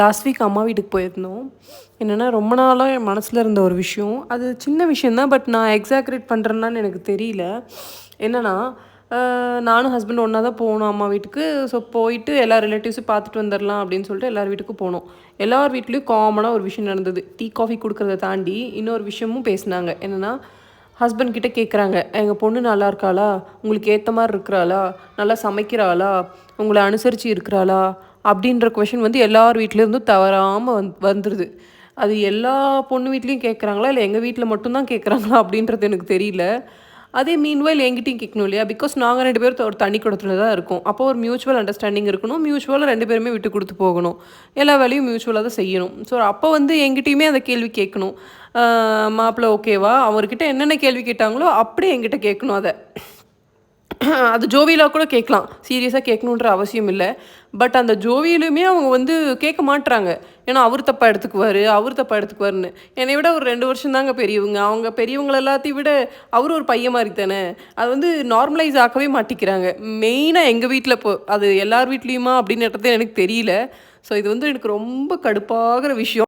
Last week அம்மா வீட்டுக்கு போயிருந்தோம். என்னென்னா ரொம்ப நாளாக என் மனசில் இருந்த ஒரு விஷயம். அது சின்ன விஷயம் தான். பட் நான் எக்ஸாக்ரேட் பண்ணுறேன்னான்னு எனக்கு தெரியல. என்னென்னா நானும் ஹஸ்பண்ட் ஒன்றா தான் போனோம் அம்மா வீட்டுக்கு. ஸோ போயிட்டு எல்லா ரிலேட்டிவ்ஸும் பார்த்துட்டு வந்துடலாம் அப்படின்னு சொல்லிட்டு எல்லார் வீட்டுக்கும் போனோம். எல்லார் வீட்லேயும் காமனாக ஒரு விஷயம் நடந்தது. டீ காஃபி கொடுக்குறத தாண்டி இன்னொரு விஷயமும் பேசினாங்க. என்னென்னா ஹஸ்பண்ட் கிட்ட கேட்குறாங்க, எங்கள் பொண்ணு நல்லா இருக்காளா, உங்களுக்கு ஏற்ற மாதிரி இருக்கிறாளா, நல்லா சமைக்கிறாளா, உங்களை அனுசரித்து இருக்கிறாளா அப்படின்ற கொஷின் வந்து எல்லார் வீட்டிலேருந்தும் தவறாமல் வந்துடுது. அது எல்லா பொண்ணு வீட்லேயும் கேட்குறாங்களா, இல்லை எங்கள் வீட்டில் மட்டும்தான் கேட்குறாங்களா அப்படின்றது எனக்கு தெரியல. அதே மீன்வைல் என்கிட்டையும் கேட்கணும் இல்லையா? பிகாஸ் நாங்கள் 2 பேரும் ஒரு தனி குடத்துல தான் இருக்கோம். அப்போ ஒரு மியூச்சுவல் அண்டர்ஸ்டாண்டிங் இருக்கணும். மியூச்சுவலாக 2 பேருமே விட்டு கொடுத்து போகணும். எல்லா வேலையும் மியூச்சுவலாக தான் செய்யணும். ஸோ அப்போ வந்து என்கிட்டயுமே அந்த கேள்வி கேட்கணும். மாப்பிள்ளை ஓகேவா? அவர்கிட்ட என்னென்ன கேள்வி கேட்டாங்களோ அப்படியே என்கிட்ட கேட்கணும் அதை. அது ஜோவியலாக கூட கேட்கலாம். சீரியஸாக கேட்கணுன்ற அவசியம் இல்லை. பட் அந்த ஜோவியிலுமே அவங்க வந்து கேட்க மாட்றாங்க. ஏன்னா அவர் தப்பாக எடுத்துக்குவார், அவர் தப்பாக எடுத்துக்குவாருன்னு. என்னை விட ஒரு 2 வருஷம் தாங்க பெரியவங்க. அவங்க பெரியவங்கள எல்லாத்தையும் விட அவர் ஒரு பையன் மாதிரி தானே. அது வந்து நார்மலைஸ் ஆக்கவே மாட்டிக்கிறாங்க. மெயினாக எங்கள் வீட்டில் அது எல்லார் வீட்லேயுமா அப்படின்றது எனக்கு தெரியல. ஸோ இது வந்து எனக்கு ரொம்ப கடுப்பாகிற விஷயம்.